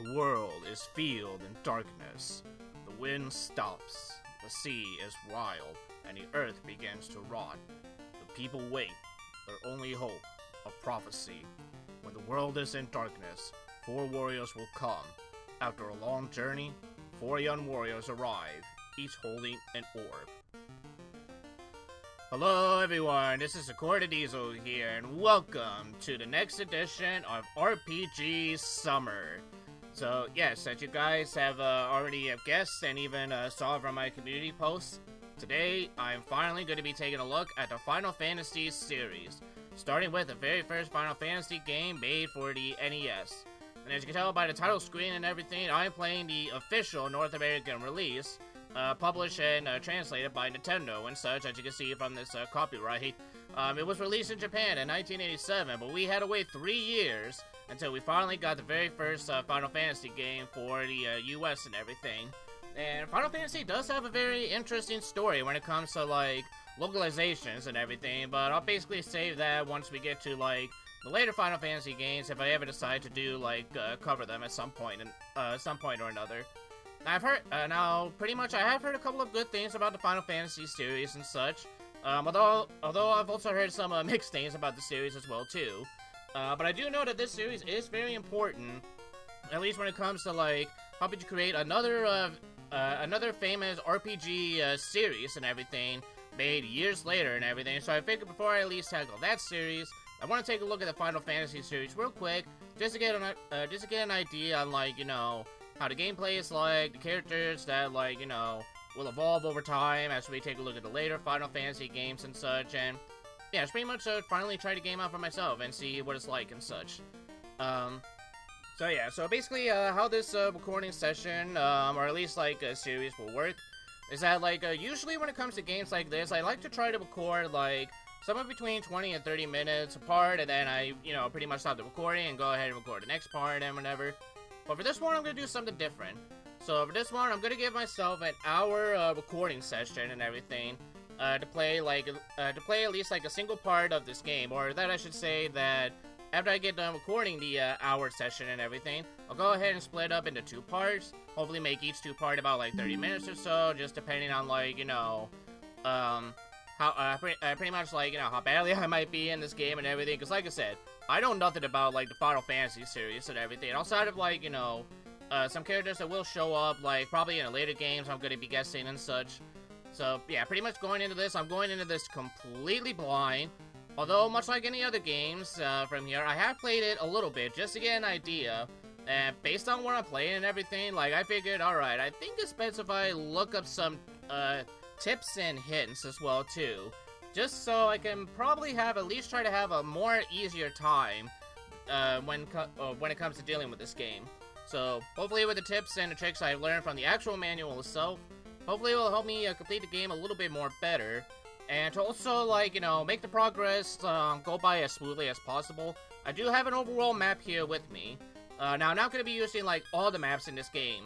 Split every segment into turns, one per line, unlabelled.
The world is filled in darkness. The wind stops, the sea is wild, and the earth begins to rot. The people wait, their only hope, a prophecy. When the world is in darkness, 4 warriors will come. After a long journey, 4 young warriors arrive, each holding an orb. Hello everyone, this is Accorda Diesel here, and welcome to the next edition of RPG Summer. So yes, as you guys have already guessed and even saw from my community posts, today I'm finally going to be taking a look at the Final Fantasy series, starting with the very first Final Fantasy game made for the NES. And as you can tell by the title screen and everything, I'm playing the official North American release, published and translated by Nintendo and such, as you can see from this copyright. It was released in Japan in 1987, but we had to wait 3 years until we finally got the very first Final Fantasy game for the US and everything. And Final Fantasy does have a very interesting story when it comes to, like, localizations and everything, but I'll basically save that once we get to, like, the later Final Fantasy games, if I ever decide to do, like, cover them at some point or another. I've heard, now, pretty much I have heard a couple of good things about the Final Fantasy series and such, although I've also heard some mixed things about the series as well, too. But I do know that this series is very important, at least when it comes to, like, helping to create another famous RPG series and everything, made years later and everything. So I figured before I at least tackle that series, I want to take a look at the Final Fantasy series real quick, just to get an idea on, like, you know, how the gameplay is like, the characters that, like, you know, will evolve over time as we take a look at the later Final Fantasy games and such, and yeah, it's pretty much finally try the game out for myself and see what it's like and such. So yeah, so basically how this recording session, or at least like a series will work, is that like usually when it comes to games like this, I like to try to record like somewhere between 20 and 30 minutes apart, and then I, you know, pretty much stop the recording and go ahead and record the next part and whatever. But for this one, I'm going to do something different. So for this one, I'm going to give myself an hour recording session and everything to play at least like a single part of this game, or that I should say that after I get done recording the hour session and everything, I'll go ahead and split up into 2 parts. Hopefully make each 2 part about like 30 minutes or so, just depending on, like, you know, how pretty much, like, you know, how badly I might be in this game and everything. Because like I said, I know nothing about, like, the Final Fantasy series and everything, outside of, like, you know, some characters that will show up, like, probably in the later games I'm going to be guessing and such. So, yeah, pretty much going into this, I'm going into this completely blind. Although, much like any other games from here, I have played it a little bit, just to get an idea. And based on what I'm playing and everything, like, I figured, alright, I think it's best if I look up some tips and hints as well, too. Just so I can probably at least try to have a more easier time when it comes to dealing with this game. So, hopefully with the tips and the tricks I've learned from the actual manual itself, hopefully it will help me complete the game a little bit more better. And to also, like, you know, make the progress go by as smoothly as possible, I do have an overall map here with me. Now, I'm not going to be using, like, all the maps in this game.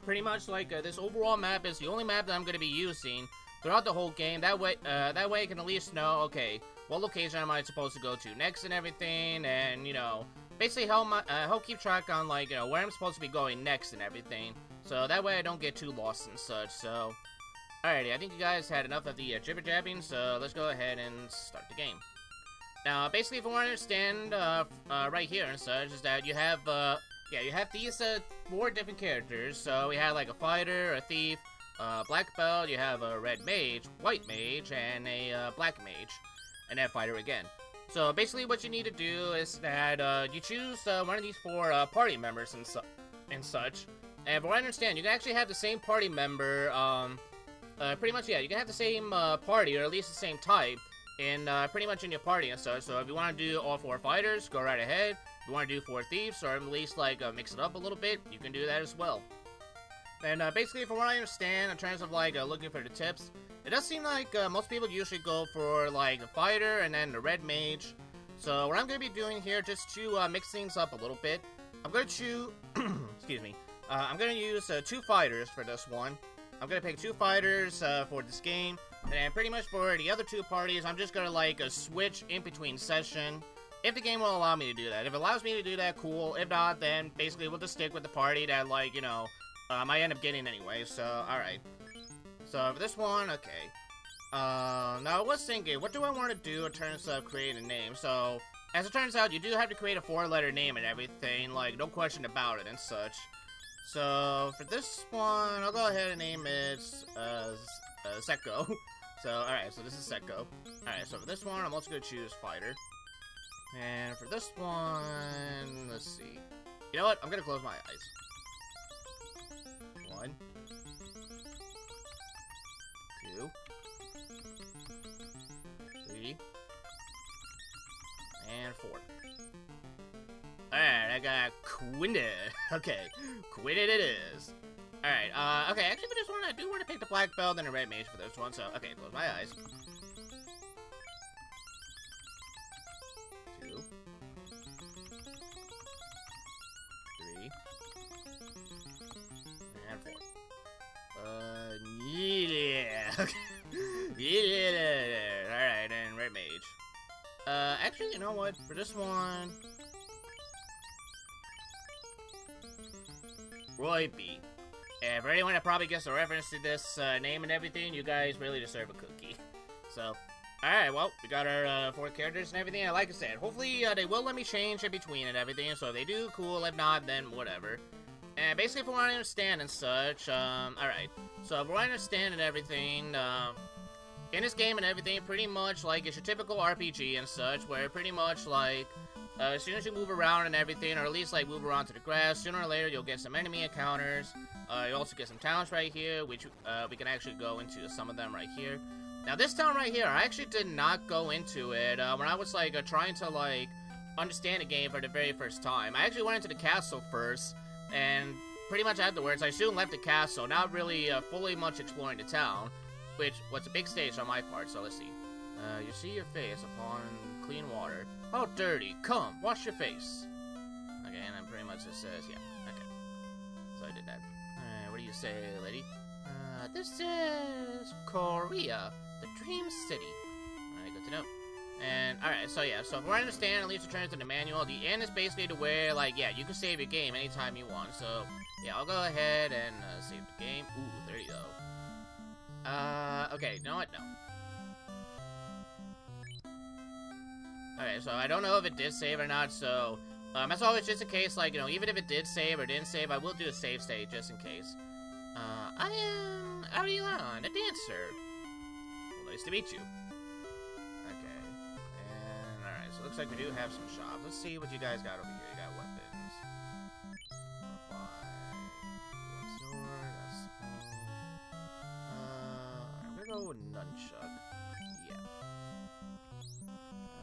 Pretty much, like, this overall map is the only map that I'm going to be using throughout the whole game. That way I can at least know, okay, what location am I supposed to go to next and everything, and, you know, basically help keep track on, like, you know, where I'm supposed to be going next and everything. So that way I don't get too lost and such. So, alrighty, I think you guys had enough of the jibber-jabbing, so let's go ahead and start the game. Now, basically, from what I understand, right here and such, is that you have, you have these 4 different characters. So we have, like, a fighter, a thief, black belt, you have a red mage, white mage, and a black mage, and then fighter again. So basically what you need to do is that you choose one of these 4 party members and such. And from what I understand, you can actually have the same party member, pretty much, yeah, you can have the same party, or at least the same type, in pretty much in your party and such. So if you want to do all 4 fighters, go right ahead. If you want to do 4 thieves, or at least, like, mix it up a little bit, you can do that as well. And basically, from what I understand, in terms of, like, looking for the tips, it does seem like most people usually go for, like, the fighter and then the red mage. So what I'm going to be doing here, just to mix things up a little bit, I'm going to excuse me, I'm going to use 2 fighters for this one. I'm going to pick 2 fighters for this game, and pretty much for the other 2 parties, I'm just going to, like, switch in between session. if the game will allow me to do that. If it allows me to do that, cool. If not, then basically we'll just stick with the party that, like, you know, I end up getting anyway. So, alright. So, for this one, okay. Now I was thinking, what do I want to do in terms of creating a name? So, as it turns out, you do have to create a 4-letter name and everything, like, no question about it and such. So, for this one, I'll go ahead and name it, Sekko. So, alright, so this is Sekko. Alright, so for this one, I'm also going to choose Fighter. And for this one, let's see. You know what? I'm going to close my eyes. 1, 2, 3, and 4. Alright, I got Quinded. Okay, Quinded it is. Alright, okay, actually for this one, I do want to pick the Black Belt and the Red Mage for this one, so, okay, close my eyes. 2, 3, and 4. Yeah. Yeah. Alright, and Red Mage. Actually, you know what? For this one... Roy B. And for anyone that probably gets a reference to this name and everything, you guys really deserve a cookie. So, alright, well, we got our 4 characters and everything. And like I said, hopefully they will let me change in between and everything. So if they do, cool. If not, then whatever. And basically, if we want to understand and such, alright. So if we want to understand and everything, in this game and everything, pretty much like it's your typical RPG and such, where pretty much like, as soon as you move around and everything, or at least like move around to the grass, sooner or later you'll get some enemy encounters. You also get some towns right here, which we can actually go into some of them right here. Now this town right here, I actually did not go into it when I was like trying to like understand the game for the very first time. I actually went into the castle first, and pretty much afterwards I soon left the castle, not really fully much exploring the town, which was a big stage on my part. So let's see. You see your face upon clean water. How dirty! Come, wash your face. Okay, and then pretty much it says, yeah. Okay. So I did that. What do you say, lady? This is Korea, the Dream City. Alright, good to know. And, alright, so yeah, so if I understand, at least in terms of the manual, the end is basically to where, like, yeah, you can save your game anytime you want. So, yeah, I'll go ahead and save the game. Ooh, there you go. Okay, you know what? No. Okay, so I don't know if it did save or not, so, as always, just in case, like, you know, even if it did save or didn't save, I will do a save state just in case. I am Arilan, a dancer. Well, nice to meet you. Okay, and, alright, so it looks like we do have some shops. Let's see what you guys got over here. You got weapons. One sword, that's small. I'm gonna go with nunchuck.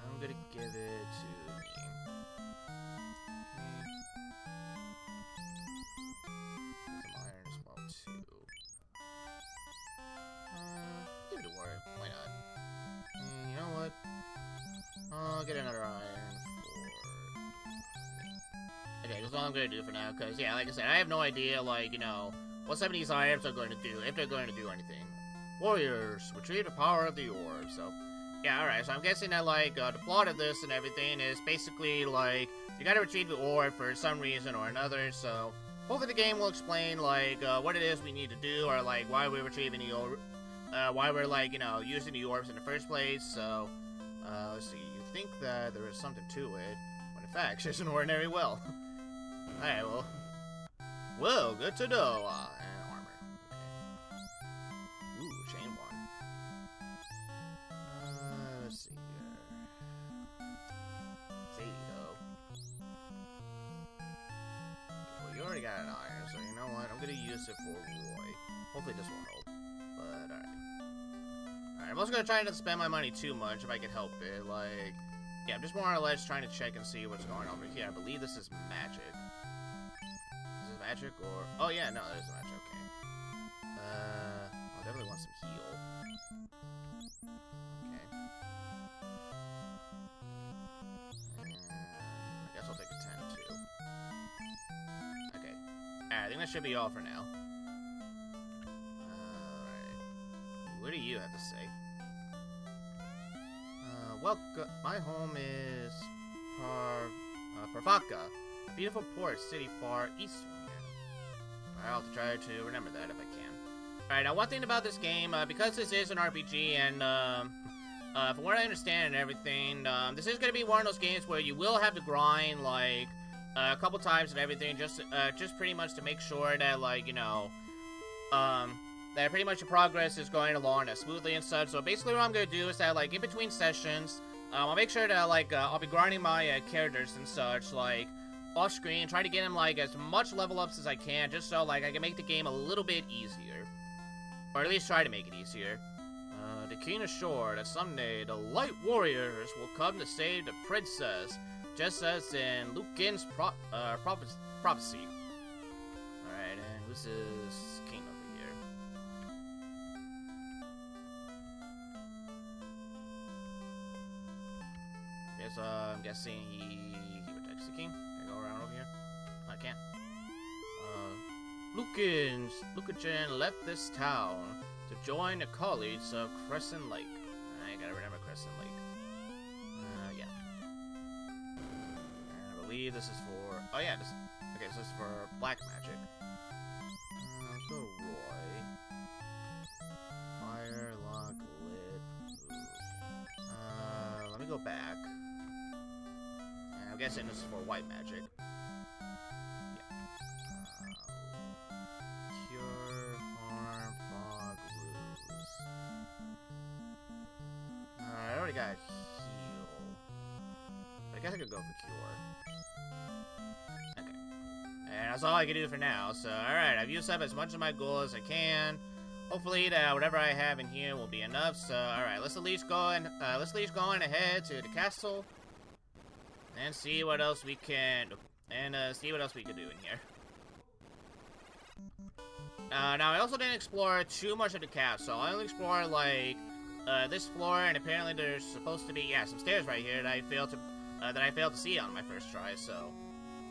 I'm gonna give it to me. Okay. Some iron as well too. Give it to Warrior. Why not? You know what? I'll get another iron for me. Okay, that's all I'm gonna do for now, because yeah, like I said, I have no idea, like, you know, what some of these items are going to do, if they're going to do anything. Warriors, retrieve the power of the orb, so... Yeah, alright, so I'm guessing that, like, the plot of this and everything is basically, like, you gotta retrieve the orb for some reason or another, so hopefully the game will explain, like, what it is we need to do, or, like, why we're retrieving the orb, why we're, like, you know, using the orbs in the first place, so, let's see, you think that there is something to it, when in fact, it's just an ordinary well. Alright, well, good to know, and armor, okay. Ooh, chain one. Let's see here. There you go. Well, you already got an iron, so you know what? I'm gonna use it for Roy. Hopefully this won't help. But, alright. Alright, I'm also gonna try not to spend my money too much if I can help it. Like, yeah, I'm just more or less trying to check and see what's going on over here. I believe this is magic. Is this magic or... Oh, yeah, no, that is magic. Okay. I definitely want some heal. Okay. I guess I'll take a 10 too. Okay. Alright, I think that should be all for now. Alright. What do you have to say? Welcome. My home is Parvaka, a beautiful port city far east from here. I'll have to try to remember that if I can. Alright, now one thing about this game, because this is an RPG, and from what I understand and everything, this is going to be one of those games where you will have to grind, like, a couple times and everything, just pretty much to make sure that, like, you know, that pretty much your progress is going along as smoothly and such. So basically what I'm going to do is that, like, in between sessions, I'll make sure that, like, I'll be grinding my characters and such, like, off screen, try to get them, like, as much level ups as I can, just so, like, I can make the game a little bit easier. Or at least try to make it easier. The king assured that someday the Light Warriors will come to save the princess, just as in Lucan's prophecy. Alright, and this is king over here. Yes, I'm guessing he protects the king. Can I go around over here? I can't. Lucan left this town to join the colleagues of Crescent Lake. I gotta remember Crescent Lake. Yeah. And I believe this is for... Oh yeah, okay, so this is for black magic. Let's go to Roy. Fire, lock, lit. Let me go back. And I'm guessing this is for white magic. I already got heal. But I guess I could go for cure. Okay. And that's all I can do for now. So, alright, I've used up as much of my gold as I can. Hopefully that whatever I have in here will be enough. So, alright, let's at least go on ahead to the castle. And see what else we can see what else we can do in here. Now I also didn't explore too much of the castle. I only explored like this floor, and apparently there's supposed to be some stairs right here that I failed to see on my first try. So,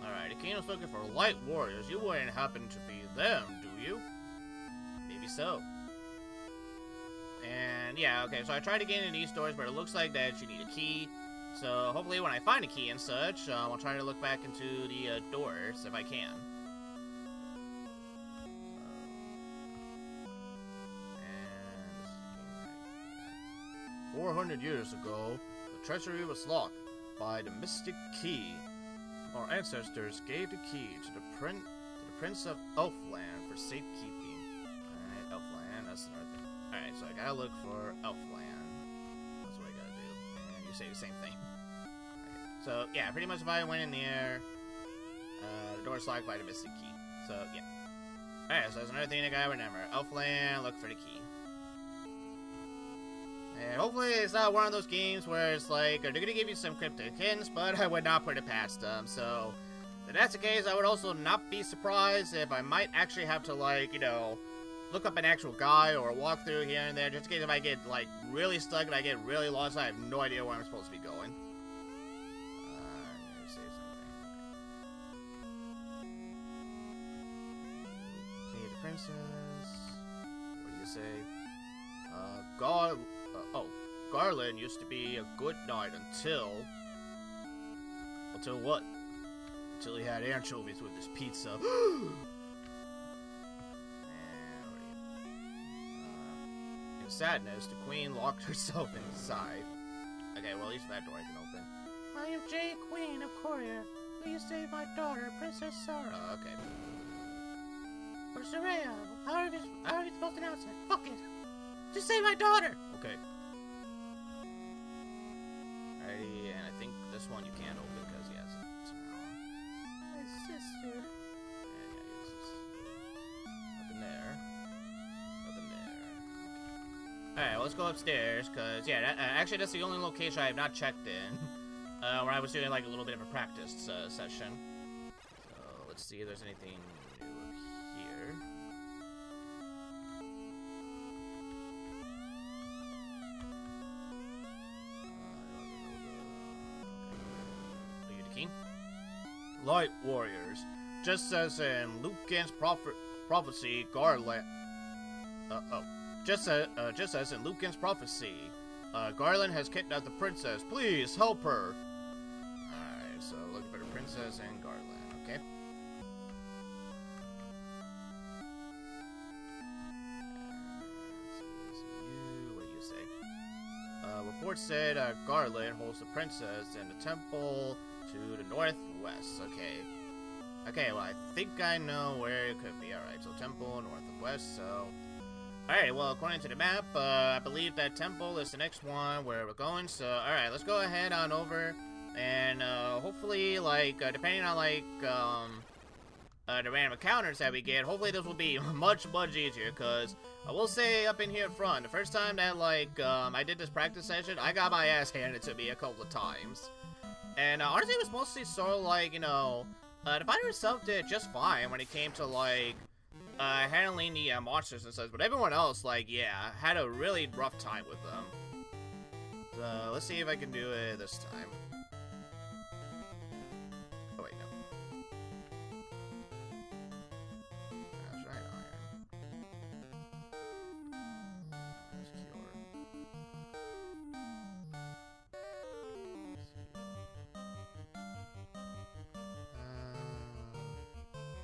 all right, the king was looking for light warriors. You wouldn't happen to be them, do you? Maybe so. And yeah, okay. So I tried to get into these doors, but it looks like that you need a key. So hopefully, when I find a key and such, I'll try to look back into the doors if I can. 400 years ago, the treasury was locked by the mystic key. Our ancestors gave the key to the Prince of Elfland for safekeeping. Alright, Elfland, that's another thing. Alright, so I gotta look for Elfland. That's what I gotta do. And you say the same thing. Okay. So, yeah, pretty much if I went in there, the door's locked by the mystic key. So, yeah. Alright, so that's another thing I gotta remember. Elfland, look for the key. And hopefully it's not one of those games where it's like, they're gonna give you some cryptic hints, but I would not put it past them. So, if that's the case, I would also not be surprised if I might actually have to, like, you know, look up an actual guide or walk through here and there, just in case if I get, like, really stuck and I get really lost, I have no idea where I'm supposed to be going. Let me say something. Okay, the princess. What do you say? Garland used to be a good knight until what? Until he had anchovies with his pizza. In sadness, the queen locked herself inside. Okay, well at least that door I can open. I am Jade, Queen of Korea. Please save my daughter, Princess Sarah. Okay. Or Soraya. How are we supposed to announce it? Fuck it. Just save my daughter! Okay. Alrighty, and I think this one you can't open because he has it. My sister. And yeah, this is nothing there. Nothing there. Okay. Alright, well, let's go upstairs, because, yeah, actually that's the only location I have not checked in. Where I was doing, like, a little bit of a practice session. So, let's see if there's anything new here. Light warriors, just as in Lucan's prophecy, Garland. Just as in Lucan's prophecy, Garland has kidnapped the princess. Please help her. Alright. princess in Garland, okay? What do you say? Report said Garland holds the princess in the temple to the northwest, okay. Okay, well, I think I know where it could be. Alright, so temple, northwest, so... Alright, well, according to the map, I believe that temple is the next one where we're going, so, alright, let's go ahead on over, and, hopefully, like, depending on, like, the random encounters that we get, hopefully this will be much easier, because I will say up in here front, the first time that, like, I did this practice session, I got my ass handed to me a couple of times, and, honestly, it was mostly sort of, like, you know, the fighter itself did just fine when it came to, like, handling the monsters and such, but everyone else, like, yeah, had a really rough time with them. So, let's see if I can do it this time. Oh, wait, no. That's right, iron. That's cure.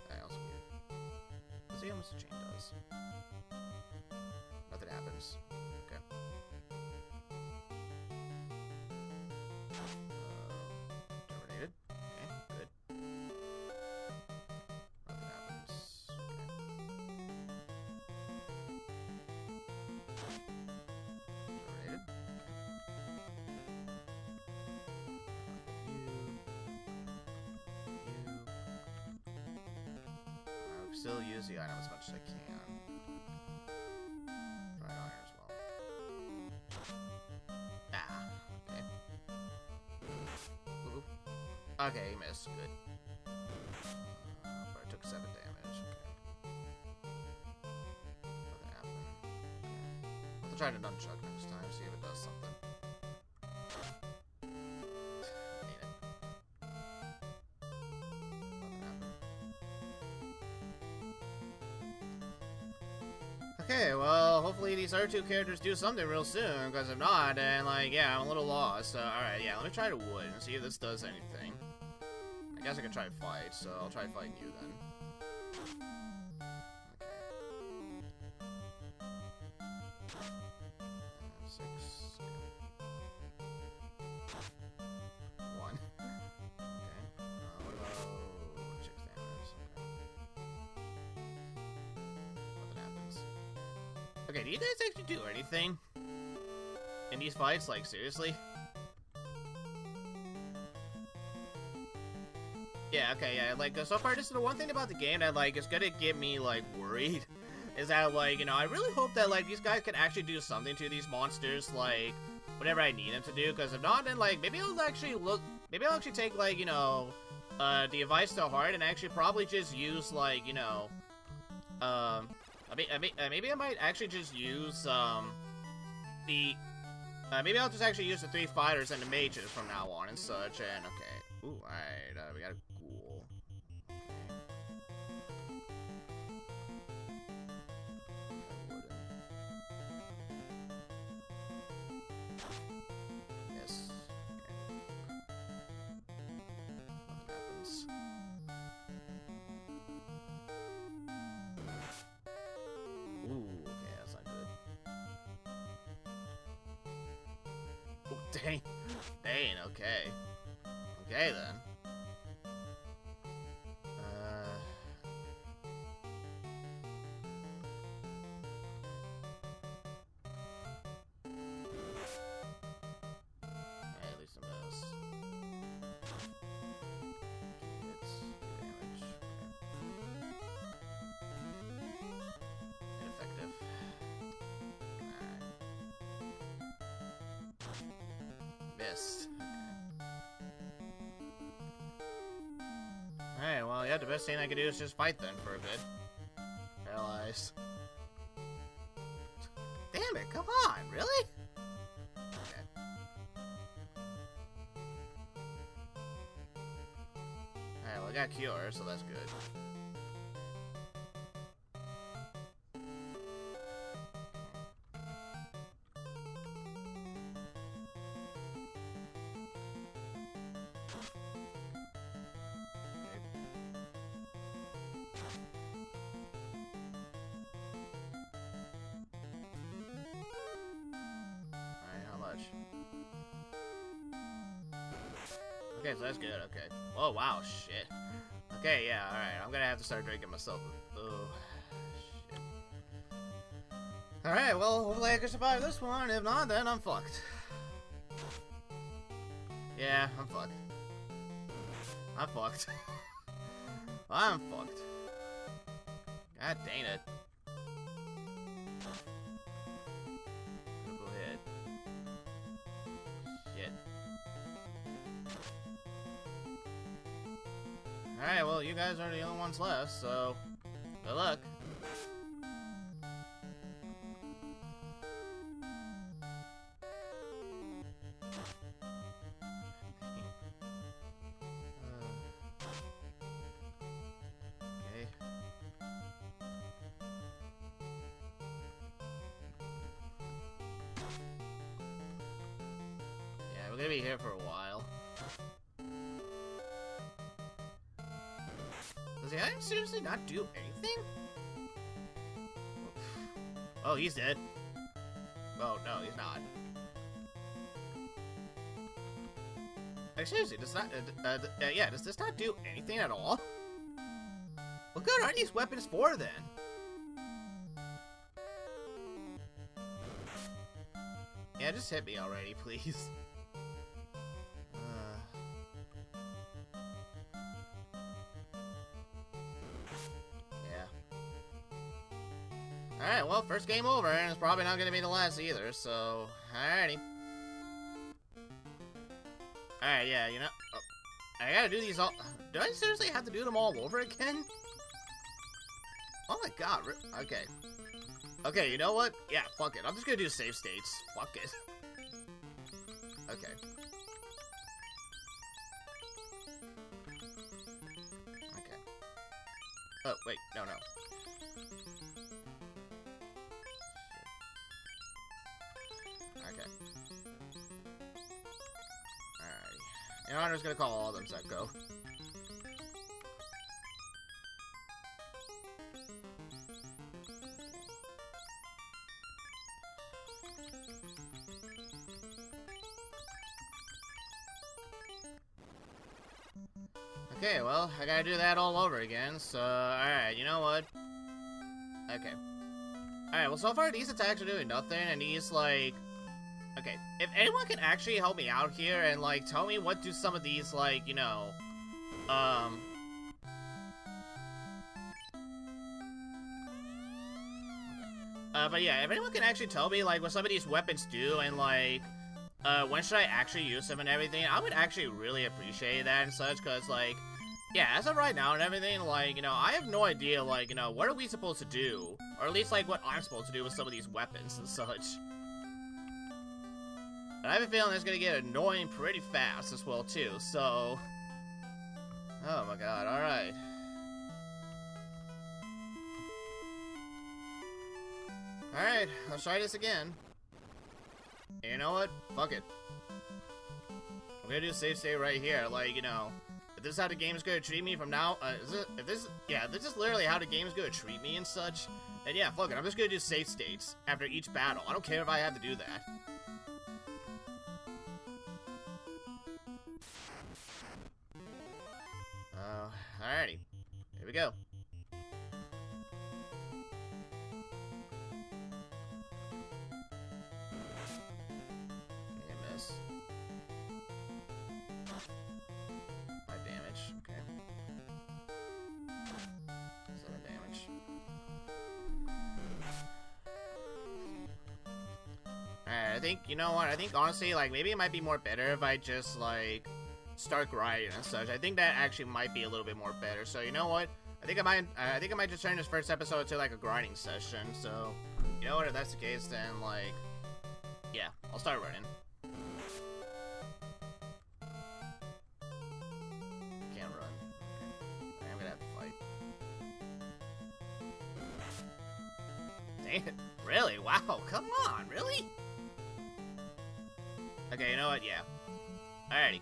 That was weird. Let's see how much the chain does. Nothing happens. Okay. Terminated. Okay, good. Nothing happens. Okay. Terminated. I'll still use the item as much as I can. Try iron as well. Ah, okay. Ooh. Okay, he missed. Good. But I took 7 damage. Okay. Nothing happened. Okay. I'll try to nunchuck next time, see if it does something. Made it. Nothing happened. Okay, well, hopefully these other two characters do something real soon, because if not, then, like, yeah, I'm a little lost. Alright, yeah, let me try the wood and see if this does anything. I guess I can try to fight, so I'll try fighting you then. Okay. 6. 1. Okay. What about 6 damage? Okay. Nothing happens. Okay, do you guys actually do anything in these fights? Like, seriously? Yeah, okay, yeah, like, so far, this is the one thing about the game that, like, is gonna get me, like, worried. Is that, like, you know, I really hope that, like, these guys can actually do something to these monsters, like, whatever I need them to do, because if not, then, like, maybe I'll actually take, like, you know, the advice to heart and actually probably just use, like, you know, maybe I might actually just use, maybe I'll just actually use the 3 fighters and the mages from now on and such, and, okay. Ooh, alright, we got a ghoul. Okay. Yes. Okay. Nothing happens. Ooh, okay, that's not good. Oh, dang. Dang, okay. Okay, then. At least a miss. It's damage. Ineffective. Alright. Missed. Alright, well, yeah, the best thing I could do is just fight then for a bit. Paralyzed. Damn it, come on, really? Okay. Alright, well, I got Cure, so that's good. much. Okay, so that's good, okay. Oh, wow, shit. Okay, yeah, alright, I'm gonna have to start drinking myself. Oh, shit. Alright, well, hopefully I can survive this one. If not, then I'm fucked. Yeah, I'm fucked. I'm fucked. I'm fucked. God dang it. Go ahead. Shit. Alright, well, you guys are the only ones left, so good luck. Okay. Yeah, we're gonna be here for a while. Does the item seriously not do anything? Oh, he's dead. Oh, no, he's not. Like, seriously, does that, yeah, does this not do anything at all? What good are these weapons for, then? Yeah, just hit me already, please. Alright, well, first game over, and it's probably not going to be the last either, so... Alrighty. Alright, yeah, you know... Oh, I gotta do these all... Do I seriously have to do them all over again? Oh my god, okay. Okay, you know what? Yeah, fuck it. I'm just gonna do save states. Fuck it. Okay. Okay. Oh, wait, no. Okay. Alrighty. You know, I'm just gonna call all of them Setco. Okay, well, I gotta do that all over again, so, alright, you know what? Okay. Alright, well, so far these attacks are doing nothing, and these, like... Okay, if anyone can actually help me out here and, like, tell me what do some of these, like, you know, but yeah, if anyone can actually tell me, like, what some of these weapons do and, like, when should I actually use them and everything, I would actually really appreciate that and such, because, like, yeah, as of right now and everything, like, you know, I have no idea, like, you know, what are we supposed to do? Or at least, like, what I'm supposed to do with some of these weapons and such. But I have a feeling it's gonna get annoying pretty fast as well, too, so... Oh my god, alright. Alright, let's try this again. And you know what? Fuck it. I'm gonna do a save state right here, like, you know... If this is how the game's gonna treat me from now... if this is literally how the game's gonna treat me and such, then yeah, fuck it, I'm just gonna do save states after each battle. I don't care if I have to do that. Alrighty. Here we go. Okay, miss. 5 damage. Okay. 7 damage. Alright, I think, you know what? I think, honestly, like, maybe it might be more better if I just, like... start grinding and such. I think that actually might be a little bit more better. So you know what? I think I might just turn this first episode to like a grinding session. So you know what? If that's the case, then like, yeah, I'll start running. Can't run. Okay. I'm gonna have to fight. Dang it! Really? Wow! Come on! Really? Okay, you know what? Yeah. Alrighty.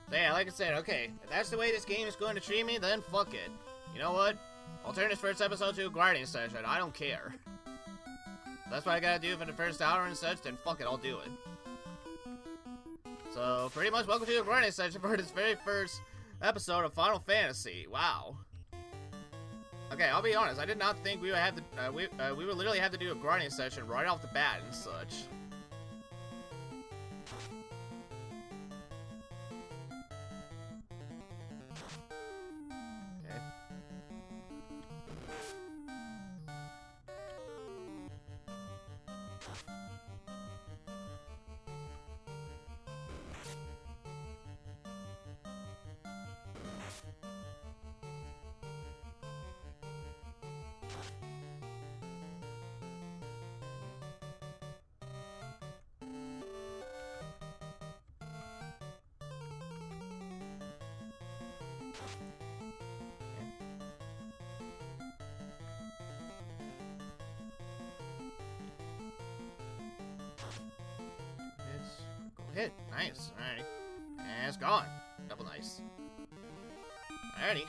So yeah, like I said, okay, if that's the way this game is going to treat me, then fuck it. You know what? I'll turn this first episode to a grinding session. I don't care. If that's what I gotta do for the first hour and such, then fuck it, I'll do it. So, pretty much welcome to the grinding session for this very first episode of Final Fantasy. Wow. Okay, I'll be honest, I did not think we would have to, we would literally have to do a grinding session right off the bat and such. Okay. Go hit. Nice. Alrighty. And it's gone. Double nice. Alrighty.